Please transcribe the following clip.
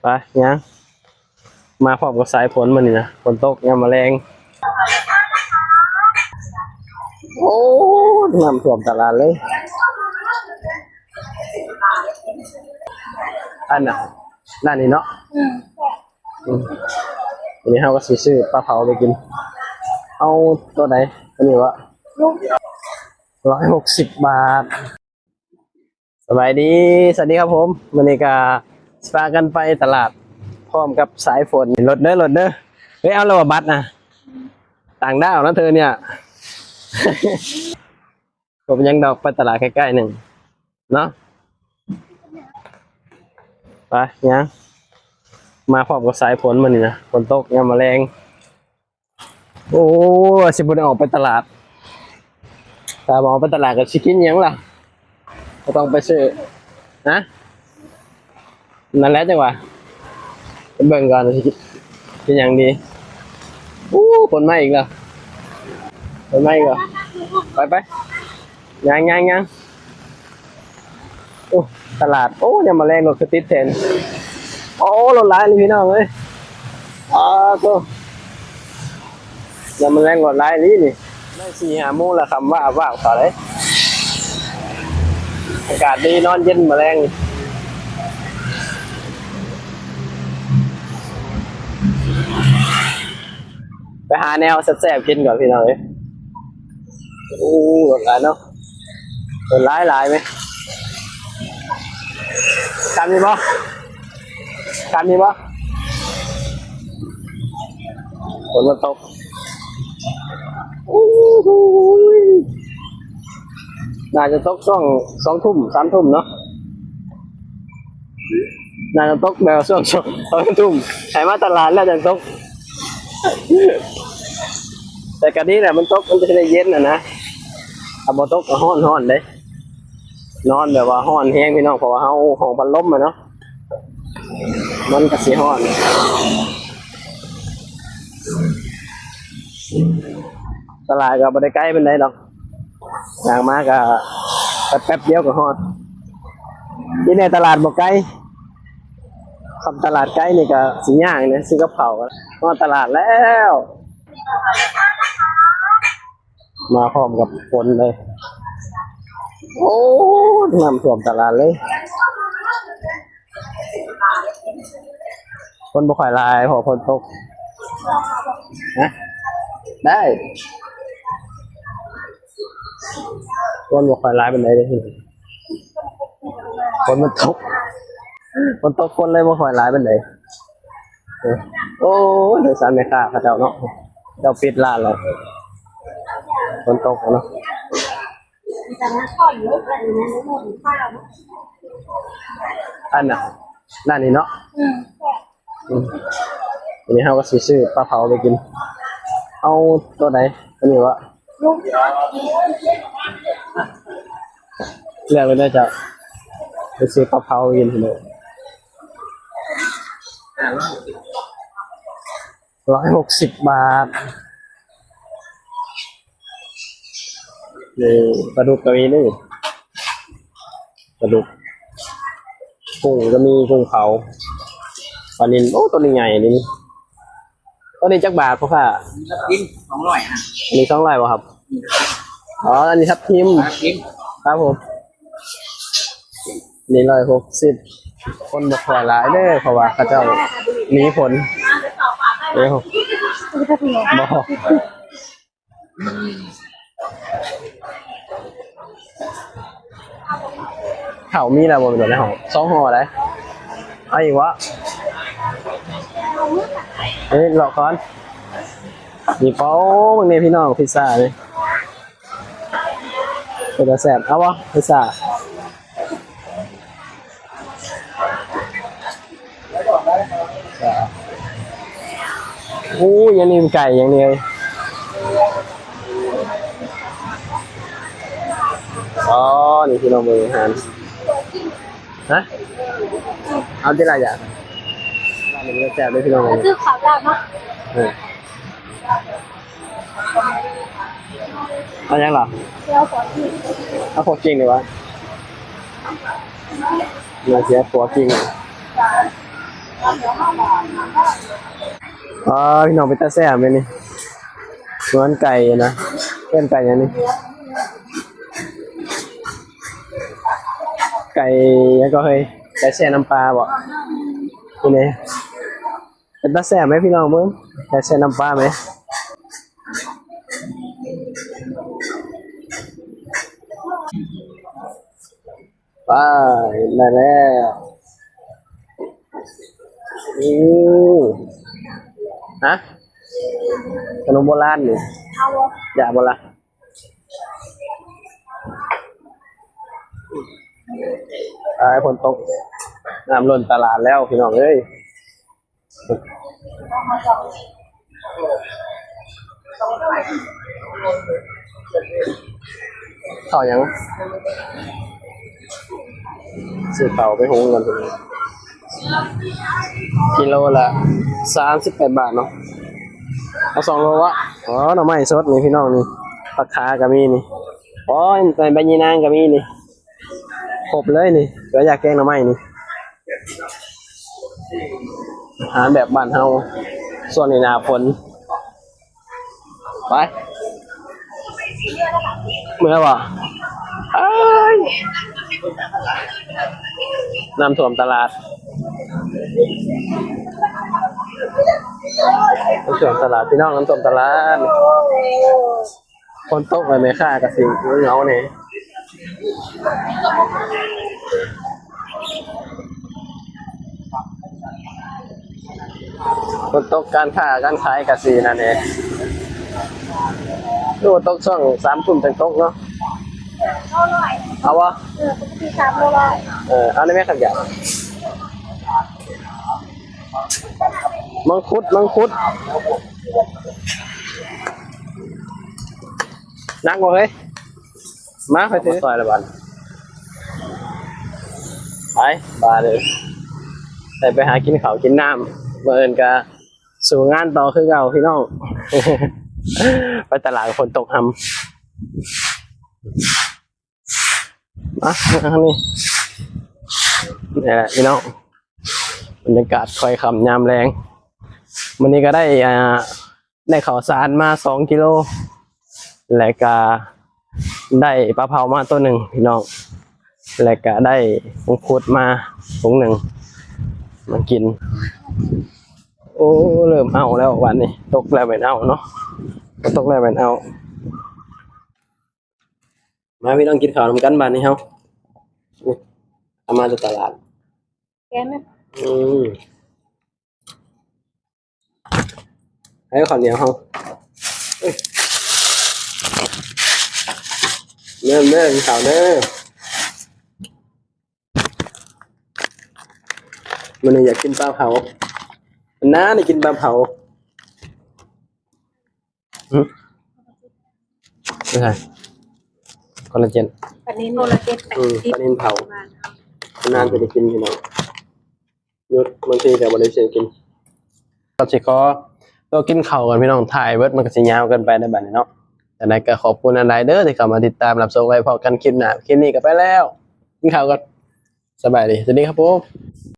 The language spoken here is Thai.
ไปยังมาพร้อมกับสายฝนมันนี่นะฝนตกยามแมลงโอ้น้ำท่วมตลาดเลยอันน่ะนั่นนี่เนาะอันนี้เขาก็ซื้อปลาเผาไปกินเอาตัวไหนอันนี้วะ160 บาทสบายดีสวัสดีครับผมวันนี้ก็พากันไปตลาดพร้อมกับสายฝนรถเด้อเฮ้ยเอาเราบัตรนะต่างด้าวนะเธอเนี่ย ผมยังดอกไปตลาดใกล้ๆหนึ่งเนาะไปยังมาพร้อมกับสายฝนมันนี่นะฝนตกยามแมลงโอ้สิบุญออกไปตลาดถ้าออกไปตลาดก็ชิกินยังล่ะก็ต้องไปซื้อนะนั่นแหละจังหวะเบิ่งก่อนสิกินอย่างดีฝนมาอีกแล้วฝนมาอีกแล้วไปยังโอ้ตลาดโอ้ยามแมลงรถคือติดเทรนโอ้รถร้ายนี่พี่น้องเอ้ยตัวยามแมลงรถร้ายนี่ได้4-5 โมงแล้วคำว่าต่อเลยอากาศดีนอนเย็นแมลงไปหาแนวแซ่บๆกินก่อนพี่น้องเอ้ยรถร้ายเนาะรถร้ายไหมกันมีบ่ฝนมันตกน่าจะตกช่วง2 ทุ่ม 3 ทุ่มเนาะน่าจะตกแบบช่วง2 ทุ่มใครมาตลาดแล้วจะตกแต่กะนี้แหละมันตกมันจะได้เย็นนะถ้าบ่ตกก็ร้อนเด้นอนแบบว่าร้อนแห้งพี่น้องเพราะว่าเฮาห้องพัดลมเนาะมันก็สิร้อนตลาดก็บ่ได้ใกล้ปานใดดอกย่างมาก็แป๊บเดียวก็ฮอดที่ในตลาดบ่ไกลคำตลาดใกล้นี่ก็สิย่างเนี่ยซื้อกับข้าวก็ฮอดตลาดแล้วมาพร้อมกับฝนเลยโอ้น้ำท่วมตลาดเลยฝนบ่ค่อยหลายพอฝนตกนะได้ฝนบ่ค่อยหลายปานใดเด้อฝนมันตกคนเลยบ่ค่อยหลายปานใดโอ้ยสารแม่ค้าเขาเจ้าเนาะเจ้าปิดร้านแล้วฝนตกเนาะอันน่ะนั่นนี่เนาะอันนี้เขาก็ซื้อปลาเผาไปกินเอาตัวไหนอันนี้วะเลือกเลยนะจ๊ะไปซื้อปลาเผากินเลย160 บาทนี่ปลาดุกก็มีนี่ปลาดุกกุ้งก็มีกุ้งเผาปลานิลโอ้ตัวนี้ใหญ่นี่ตัวนี้จักบาทพ่อค่ะกิน200อันนี้200ป่ะครับอ๋ออันนี้ทับทิมครับผมนี่160คนบ่ค่อยหลายเด้อเพราะว่าเขาเจ้าหนีฝนเด้อบ่เขามีแล้วบ่เป็นในห้อง2 ห่อได้เอาอีกวะหลอกก่อนมีเป้าบางเนี่ยพี่น้องพิซซ่าเลยเป็นแซ่บเอาวะพิซซ่ายังนี่ไก่อย่างนี้เลยอ๋อนี่พี่น้องมือหันฮะเอาที่ไรอย่างร้านนี้แซ่บเลยพี่น้องซื้อขาวดำมั้งเอายังเหรอเอาพวกจริงดีวะมาเสียตัวจริง อ๋อพี่น้องไปตาแซ่บไหมนี่สวนไก่นะเป็นไก่ยังนี่ไก่ยังก็เฮ้ยไก่แช่น้ำปลาบ่นี่นี่เป็นตาแซ่บไหมพี่น้องมึงไก่แช่น้ำปลาไหมว้าได้แล้วอือฮะขนมโบราณนี่อยากบ่ล่ะไอ้ฝนตกน้ำล้นตลาดแล้วพี่น้องเอ้ยต่อยังซื้อเต่าไปหุงกันตรงนี้กิโลละ38 บาทเนาะเอา2 โลวะอ๋อหน่อไม้สดนี่พี่น้องนี่ผักคาก็มีนี่อ๋อใบยีนางก็มีนี่ครบเลยนี่เดี๋ยวอยากแกงหน่อไม้นี่อาหารแบบบ้านเฮาส่วนในหนาฝนไปเมื่อวะอ้ายน้ำท่วมตลาดน้ำท่วมตลาดพี่น้องน้ำท่วมตลาดคนตกไปไม่ค่ากระสิงเหงาเนี่ยคนตกการค้าการขายกระสีนั่นเองดูตกช่วง3 ทุ่มถึงตกเนาะเอาวะปกติ300เอาได้ไหมครับอย่างมังคุดนักบ่เฮ้ยมาไปถือซอยละบาทไปบาเลยไปหากินข้าวกินน้ำเมื่อเอินกะสู่งานต่อคือเก่าพี่น้อง ไปตลาดฝนตกหำมาทางนี้นี่แหละพี่น้องบรรยากาศคอยคำยามแรงวันนี้ก็ได้ข้าวสารมา2 กิโลและก็ได้ปลาเผามาตัวหนึ่งพี่น้องและก็ได้มังคุดมาถุงหนึ่งมากินโอ้เริ่มเอาแล้ววันนี้ตกแล้วเป็นเอาเนาะตกแล้วเป็นเอามาพี่ต้องกินข้าวนำกันบ้านนี้เฮาเอามาจากตลาดแกไหมให้ข้าวเหนียวเฮาเริ่มข้าวเด้อมันอยากกินปลาเผาน้าเนี่ยกินปลาเผาไม่ใช่คอลลาเจนปนินโลละปลานินเผานานจะได้กินพี่น้องยุดบางทีแต่บริเวณกินก็สิขอตัวกินข้าวกันพี่น้องถ่ายเบิร์ดมันก็สิยาวเกินไปในบัดนี้เนาะแต่ในก็ขอบคุณอะไรเด้อที่เข้ามาติดตามรับชมไว้พอกันคลิปหน้าคลิปนี้ก็ไปแล้วกินข้าวกันสบายดีสวัสดีครับผม